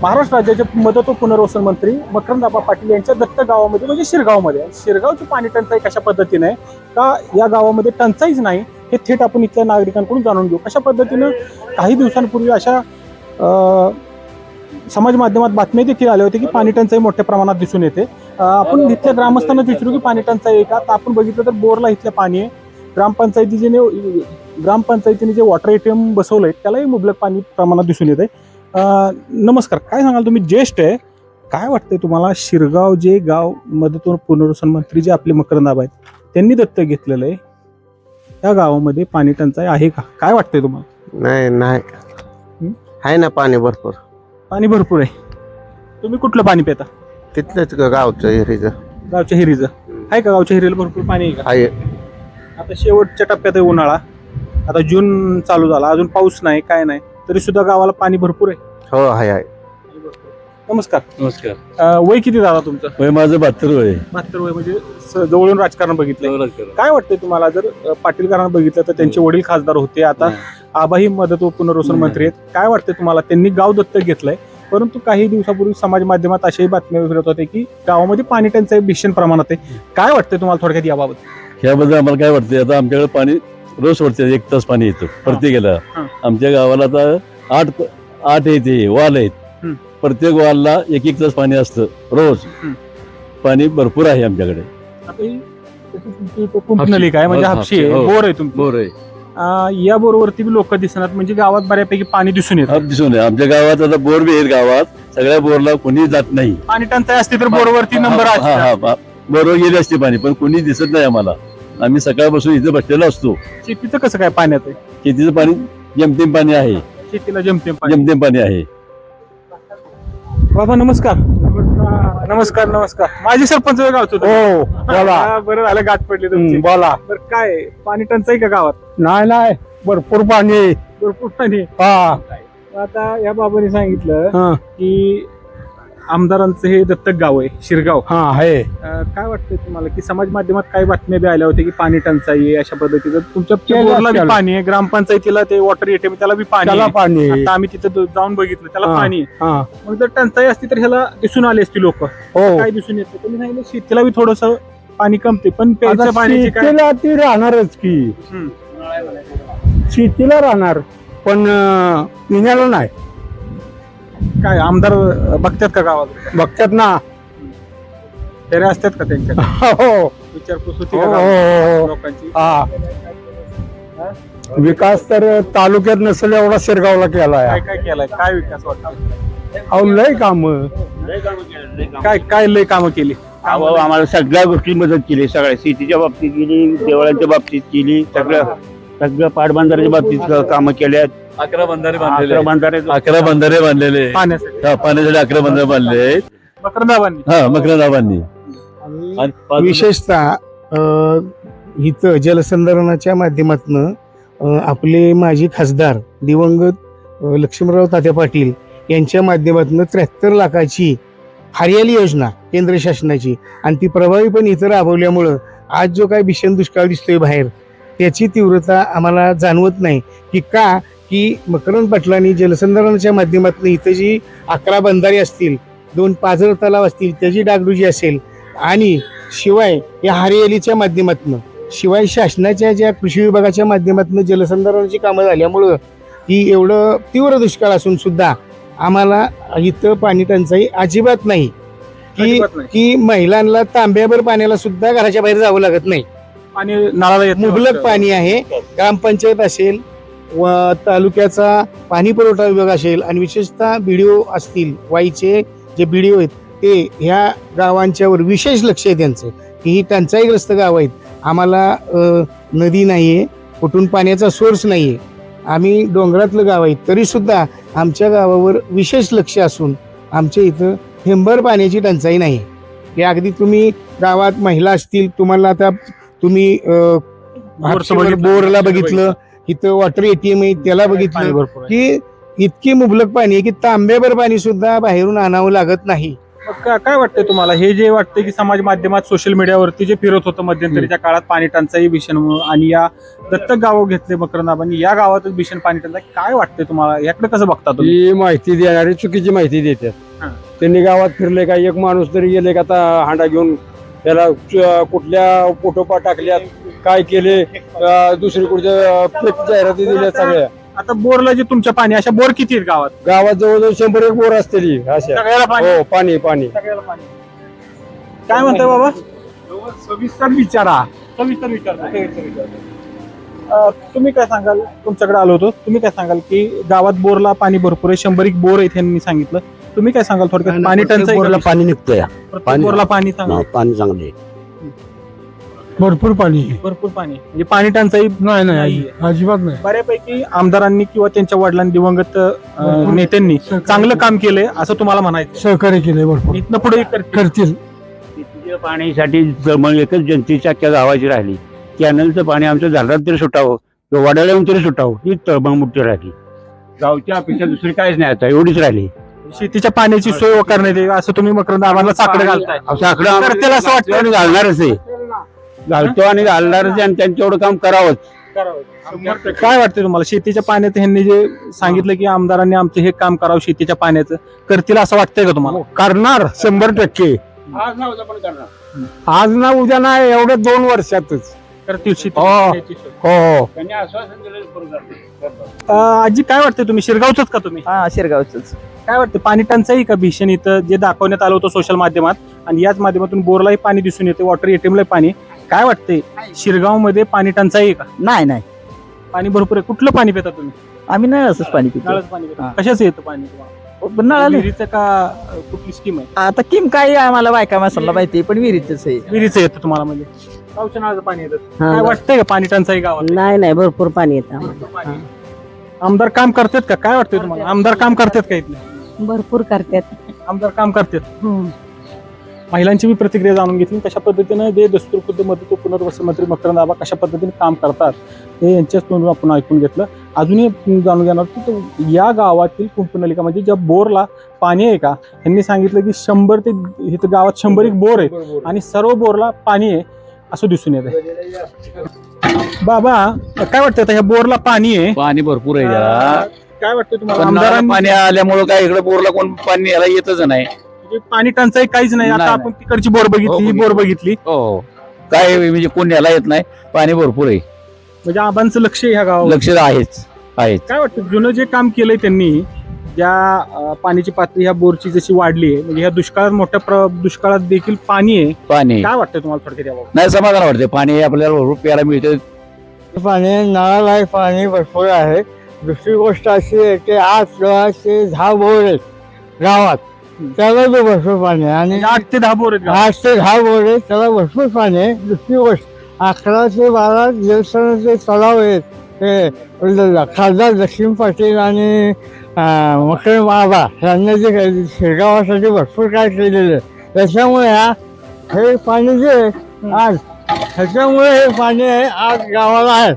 महाराष्ट्र राज्याचे मदत व पुनर्वसन मंत्री मकरंद पाटील यांच्या दत्त गावामध्ये म्हणजे शिरगावमध्ये शिरगावची पाणी टंचाई कशा पद्धतीने आहे का या गावामध्ये टंचाईच नाही हे थेट आपण इथल्या नागरिकांकडून जाणून घेऊ. कशा पद्धतीनं काही दिवसांपूर्वी अशा समाज माध्यमात बातम्या देखील आल्या होत्या की पाणी टंचाई मोठ्या प्रमाणात दिसून येते. आपण इथल्या ग्रामस्थांना विचारू की पाणी टंचाई आहे का, तर आपण बघितलं तर बोरला इथलं पाणी आहे. ग्रामपंचायतीने जे वॉटर ATM बसवलंय त्यालाही मुबलक पाणी प्रमाणात दिसून येते. नमस्कार, काय सांगाल तुम्ही ज्येष्ठ आहे, काय वाटतंय तुम्हाला शिरगाव जे गाव मदत व पुनर्वसन मंत्री जे आपले मकरंद आहेत त्यांनी दत्तक घेतलेलं आहे त्या गावामध्ये पाणी टंचाई आहे का, काय वाटतंय तुम्हाला? नाही आहे ना, पाणी भरपूर. पाणी भरपूर आहे. तुम्ही कुठलं पाणी पिता? तिथलंच गावचं एरीचं. गावच्या हिरीचं आहे का? गावच्या हिरीला भरपूर पाणी आहे का? आहे. आता शेवटच्या टप्प्यात आहे उन्हाळा, आता जून चालू झाला, अजून पाऊस नाही काय नाही तरी सुद्धा गावाला पाणी भरपूर आहे. हो आहे. नमस्कार. नमस्कार. वय किती दादा तुमचं? वय माझं 72 वय. 72 वय म्हणजे जवळून राजकारण बघितलं. काय वाटतंय तुम्हाला? जर पाटीलकरांना बघितलं तर त्यांचे वडील खासदार होते, आता आबाही मदत व पुनर्वसन मंत्री आहेत. काय वाटतंय तुम्हाला? त्यांनी गाव दत्तक घेतलंय, परंतु काही दिवसापूर्वी समाज माध्यमात अशाही बातम्या फिरत होते की गावामध्ये पाणी टंचाई भीषण प्रमाणात आहे. काय वाटतंय तुम्हाला थोडक्यात याबाबत? याबद्दल आम्हाला काय वाटतंय, आता आमच्याकडे पाणी रोज सोडते, 1 तास पाणी येतं प्रत्येकाला. आमच्या गावाला आता 8 येते वाल आहेत. प्रत्येक वालला 1 तास पाणी असतं रोज. पाणी भरपूर आहे आमच्याकडे. काय म्हणजे हापशी आहे, बोर आहे तुमची? बोर आहे. या बोरवरती लोक दिसणार म्हणजे गावात बऱ्यापैकी पाणी दिसून येतं. दिसून आहे आमच्या गावात. आता बोर बी आहेत गावात, सगळ्या बोरला कोणी जात नाही. पाणी टंचाई असते तर बोरवरती नंबर बोरवर गेले असते पाणी, पण कोणी दिसत नाही आम्हाला. आम्ही सकाळपासून इथं बसलेलो असतो. शेतीचं कसं काय पाण्याचं? शेतीचं पाणी जेमतेम पाणी आहे. शेतीला जमतेम पाणी आहे. बाबा नमस्कार. नमस्कार. माझी सरपंच गावचं. हो बोला. बरं झालं गाठ पडली तुमची. बोला. बरं काय पाणी टंचाई का गावात? नाही भरपूर पाणी. भरपूर पाणी. हा. आता या बाबांनी सांगितलं की आमदारांचं हे दत्तक गाव आहे शिरगाव. हा आहे. काय वाटतंय तुम्हाला की समाज माध्यमात काही बातम्या बी आल्या होत्या की पाणी टंचाई आहे अशा पद्धतीचं? तुमच्या बोरला बी पाणी आहे, ग्रामपंचायतीला ते वॉटर ATM त्याला बी पाणी आहे. आता आम्ही तिथं जाऊन बघितलं त्याला पाणी आहे. मग जर टंचाई असती तर ह्याला दिसून आले असते लोक. काय दिसून येतं? तुम्ही सांगितलं शेतीला बी थोडस पाणी कमते, पण प्यायचं पाण्याची काय ती राहणारच की. शेतीला राहणार पण पिण्याला नाही. काय आमदार बघतात का गावात? बघतात ना. फेऱ्या असतात का त्यांच्या? हो. विचारपूस होती का गावात लोकांची? विकास तर तालुक्यात नसेल एवढा शिरगावला केलाय. काय काय केलाय? काय विकास वाटतं? लय काम. काय लय कामं केली? आम्हाला सगळ्या गोष्टी मदत केली. सगळ्या शेतीच्या बाबतीत केली, देवळांच्या बाबतीत केली, सगळं पाटबंधाऱ्याच्या बाबतीत कामं केल्यात. 11 बंधारे 11 बंधारे बांधलेले पाण्यासाठी. पाण्यासाठी 11 बंधारे बांधले आहेत मकरंदाबांनी. विशेषतः इथं जलसंधारणाच्या माध्यमातून आपले माजी खासदार दिवंगत लक्ष्मणराव तात्या पाटील यांच्या माध्यमातून 73 लाखाची हरियाली योजना केंद्र शासनाची आणि ती प्रभावीपणे इथं राबवल्यामुळं आज जो काही भीषण दुष्काळ दिसतोय बाहेर त्याची तीव्रता आम्हाला जाणवत नाही की मकरंद पाटलांनी जलसंधारणाच्या माध्यमातून इथं जी 11 बंधारे असतील, 2 पाझर तलाव असतील त्याची डागडुजी असेल आणि शिवाय या हरियालीच्या माध्यमातून शिवाय शासनाच्या ज्या कृषी विभागाच्या माध्यमातून जलसंधारणाची कामं झाल्यामुळं ही एवढं तीव्र दुष्काळ असून सुद्धा आम्हाला इथं पाणी टंचाई अजिबात नाही की महिलांना तांब्याभर पाण्याला सुद्धा घराच्या बाहेर जावं लागत नाही. पाणी नळाला येत, मुबलक पाणी आहे. ग्रामपंचायत असेल व तालुक्याचा पाणी पुरवठा विभाग असेल आणि विशेषतः BDO असतील, वाईचे जे BDO आहेत ते ह्या गावांच्यावर विशेष लक्ष आहे त्यांचं की ही टंचाईग्रस्त गाव आहेत. आम्हाला नदी नाही आहे, कुठून पाण्याचा सोर्स नाही आहे, आम्ही डोंगरातलं गाव आहे, तरीसुद्धा आमच्या गावावर विशेष लक्ष असून आमच्या इथं थेंबर पाण्याची टंचाई नाही. हे अगदी तुम्ही गावात महिला असतील, तुम्हाला आता तुम्ही बोरला बघितलं, इथं वॉटर ATM आहे त्याला बघितलं की इतकी मुबलक पाणी आहे की तांब्याभर पाणी सुद्धा बाहेरून आणावं लागत नाही. मग काय वाटतंय तुम्हाला, हे जे वाटतंय की समाज माध्यमात सोशल मीडियावरती जे फिरत होतं मध्यंतरीच्या काळात पाणी टंचाई भीषण आणि या दत्तक गाव घेतले मकरंदाबांनी, या गावातच भीषण पाणी टंचाई, काय वाटतंय तुम्हाला, याकडे कसं बघता तुम्ही? ही माहिती देणारी चुकीची माहिती देतात. त्यांनी गावात फिरले का एक माणूस तरी गेले का आता हांडा घेऊन त्याला कुठल्या फोटोपा टाकल्यात, काय केले, दुसरी कुठच्या फेक जाहिराती दिल्या सगळ्या. आता बोरला जे तुमच्या पाणी, अशा बोर किती आहेत गावात जवळजवळ 100 बोर असतील अशा. सगळ्याला पाणी? हो, पाणी. सगळ्याला पाणी. काय म्हणताय बाबा? सविस्तर विचारा. सविस्तर विचारतो. तुम्ही काय सांगाल, तुमच्याकडे आलो होतो, तुम्ही काय सांगाल की गावात बोरला पाणी भरपूर आहे, 100 बोर आहेत यांनी सांगितलं, तुम्ही काय सांगाल थोडक्यात? पाणी टंचाई, बोरला पाणी निघतंय, बोरला पाणी सांगा. पाणी चांगले, भरपूर पाणी. भरपूर पाणी म्हणजे पाणी टंचाई नाही, अजिबात नाही. बऱ्यापैकी आमदारांनी किंवा त्यांच्या वडिलांनी, दिवंगत नेत्यांनी चांगलं काम केलंय असं तुम्हाला म्हणायचं? सहकार्य केलंय भरपूर, इथनं पुढे करतील. शेतीच्या पाण्यासाठी मग एकच जनतेच्या अख्ख्या गावाची राहिली. कॅनलचं पाणी आमचं झाडात तरी सुटावं किंवा वाड्याला तरी सुटावं, ही तळमळ मोठी राहिली. गावच्या अपेक्षा दुसरी काहीच नाही, आता एवढीच राहिली. शेतीच्या पाण्याची सोय करण्यात यावी असं तुम्ही मकरंद आम्हाला साकडं घालताय. साकडं तर त्याला असं वाटतं आणि घालणारच आहे, घालतो आणि घालणारच आहे, आणि त्यांचं एवढं काम करावंच. काय वाटतं तुम्हाला, शेतीच्या पाण्याचं ह्यांनी जे सांगितलं की आमदारांनी आमचं हे काम करावं शेतीच्या पाण्याचं, करतील असं वाटतंय का तुम्हाला? करणार 100%. आज ना उद्या ना, एवढ्या 2 वर्षातच करतील शेती हो. पाण्याची सोय. हो. त्यांनी आश्वासन दिलं. आजी काय वाटतं, तुम्ही शिरगावचंच का तुम्ही? हा, शिरगावच. काय वाटतं, पाणी टंचाई का भीषण इथं जे दाखवण्यात आलं होतं सोशल माध्यमात, आणि याच माध्यमातून बोरलाही पाणी दिसून येते, वॉटर एटीएमला पाणी, काय वाटतंय शिरगाव मध्ये पाणी टंचाई आहे का? नाही, पाणी भरपूर आहे. कुठलं पाणी पिता तुम्ही? आम्ही नळाचंच पाणी पितो. नळाचं पाणी पिता? हा. कशाचं येतं पाणी तुम्हाला? नळाला विहिरीचं का कुठली स्कीम आहे? आता किम काय आम्हाला बायका मसाला माहिती पण विहिरीतच आहे. विहिरीचं येतं तुम्हाला, म्हणजे गावच्या नळाचं पाणी येतं. हा. काय वाटतंय का पाणी टंचाई गावात? नाही भरपूर पाणी येतं आम्हाला. आमदार काम करतात का? काय वाटतंय तुम्हाला, आमदार काम करतात का इथले? भरपूर करतात. आमदार काम करतात. महिलांची मी प्रतिक्रिया जाणून घेतली, कशा पद्धतीनं जे दस्तूरखुद्द मदत व पुनर्वसन मंत्री मकरंद आबा कशा पद्धतीने काम करतात हे यांच्याच तोंडून आपण ऐकून घेतलं. अजूनही जाणून घेणार की या गावातील कुंपनलिका म्हणजे ज्या बोरला पाणी आहे का, यांनी सांगितलं की 100 ते इथं गावात 100 बोर आहे आणि सर्व बोरला पाणी आहे असं दिसून येत आहे. बाबा काय वाटतं, आता ह्या बोरला पाणी आहे, पाणी भरपूर आहे याला. काय वाटतं तुम्हाला? पण आमदारांनी पाणी आल्यामुळे काय इकडे बोरला कोण पाणी यायला येतच नाही. म्हणजे पाणी टंचाई काहीच नाही. आता नाही, आपण तिकडची बोर बघितली, ही बोर बघितली, हो, काय म्हणजे कोण यायला येत नाही, पाणी भरपूर आहे, म्हणजे आबांचं लक्ष आहे ह्या गावावर. लक्ष आहेच. काय वाटतं, जुनं जे काम केलंय त्यांनी, ज्या पाण्याची पातळी ह्या बोरची जशी वाढली आहे, म्हणजे ह्या दुष्काळात मोठ्या दुष्काळात देखील पाणी आहे, पाणी काय वाटतं तुम्हाला थोडक्यात याबाबत? नाही, समाधान वाटते. पाणी आपल्याला भरपूर प्यायला मिळते. पाणी नळाला पाणी भरपूर आहे. दुसरी गोष्ट अशी आहे की आज 10 बोर आहेत गावात, त्याला बी भरपूर पाणी आहे. आणि 8 ते 10 बोर आहेत गावात. 8 ते 10 बोर आहेत, त्याला भरपूर पाणी आहे. दुसरी गोष्ट 11 ते 12 जलसंधारणाचे तलाव आहेत. ते खासदार लक्ष्मी पाटील आणि मकरंद आबा यांनी जे शिरगावासाठी भरपूर काय केलेलं आहे, त्याच्यामुळे हे पाणी जे आज ह्याच्यामुळे हे पाणी आहे आज गावाला आहे.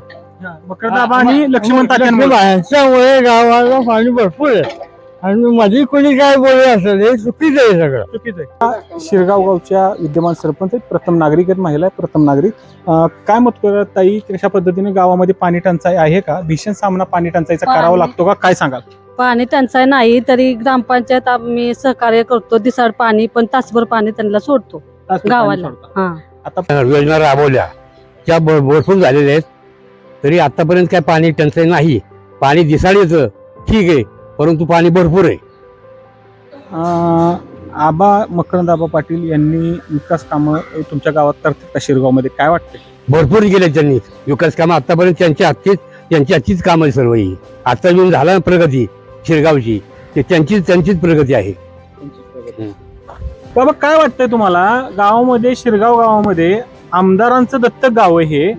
मकरंद आबा आणि लक्ष्मण तात्यांमुळे. ह्यांच्यामुळे गावाला पाणी भरपूर आहे. आणि मध्ये कोणी काय बोलले असेल हे चुकीचं आहे, सगळं चुकीचं आहे. शिरगाव गावच्या विद्यमान सरपंच आहेत, प्रथम नागरिक आहेत, महिला आहेत, प्रथम नागरिक. काय मत करत ताई, कशा पद्धतीने गावामध्ये पाणी टंचाई आहे का? भीषण सामना पाणी टंचाईचा करावा लागतो का? काय सांगाल? पाणी टंचाई नाही तरी ग्रामपंचायत आम्ही सहकार्य करतो. दिसाड पाणी पण तासभर पाणी त्यांना सोडतो गावाला. हा, आता योजना राबवल्या त्या भरपूर झालेल्या आहेत, तरी आतापर्यंत काय पाणी टंचाई नाही. पाणी दिसाड येतं ठीक आहे, परंतु पाणी भरपूर आहे. आबा मकरंद आबा पाटील यांनी विकास कामं तुमच्या गावात करतात का शिरगावमध्ये, काय वाटते? भरपूर केले त्यांनी विकास कामं आतापर्यंत. त्यांची हातचीच कामं आहे सर्व ही. आता येऊन झाला ना प्रगती शिरगावची, ते त्यांचीच प्रगती आहे. बाबा काय वाटतंय तुम्हाला, गावामध्ये शिरगाव गावामध्ये आमदारांचं दत्तक गाव आहे हे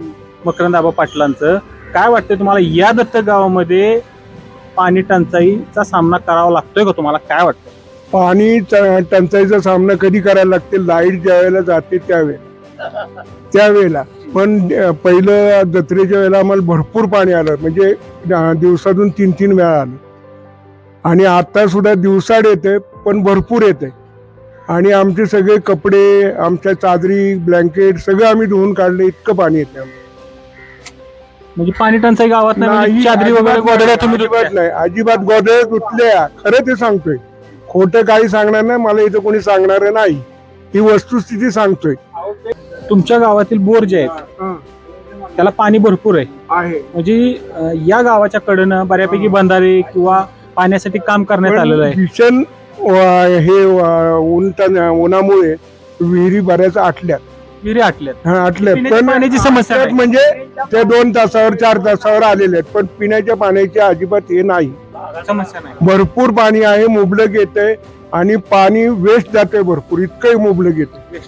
मकरंद आबा पाटलांचं, काय वाटतंय तुम्हाला, या दत्तक गावामध्ये पाणी टंचाईचा सामना करावा लागतोय का तुम्हाला? काय वाटतं? पाणी टंचाईचा सामना कधी करायला लागते? लाईट ज्या वेळेला जाते त्यावेळेला. पण पहिलं जत्रेच्या वेळेला आम्हाला भरपूर पाणी आलं, म्हणजे दिवसातून 3 वेळा आलं. आणि आता सुद्धा दिवसाड येते पण भरपूर येते. आणि आमचे सगळे कपडे, आमच्या चादरी, ब्लँकेट सगळं आम्ही धुवून काढले, इतकं पाणी येते आम्हाला. म्हणजे पाणी टंचाई गावात नाही, नाही, चादरी वगैरे अजिबात गोधड्या नाही, तुम्ही अजिबात नाही, अजिबात गोधड्या धुतल्या. खरं ते सांगतोय, खोटं काही सांगणार नाही, मला इथं कोणी सांगणार नाही, ही वस्तुस्थिती सांगतोय. तुमच्या गावातील बोर जे आहेत त्याला पाणी भरपूर आहे. म्हणजे या गावाच्या कडेनं बऱ्यापैकी बंधारे किंवा पाण्यासाठी काम करण्यात आलेलं आहे. भीषण हे उन्हामुळे विहिरी बऱ्याच आटल्यात. विहिरी आटल्यात. आटल्यात पिण्याच्या पण पाण्याची समस्या आटल्यात आहे. म्हणजे त्या 2 तासावर 4 तासावर आलेले आहेत, पण पिण्याच्या पाण्याची अजिबात हे नाही. समस्या नाही. भरपूर पाणी आहे, मुबलक येतंय आणि पाणी वेस्ट जाते भरपूर, इतकंही मुबलक येते.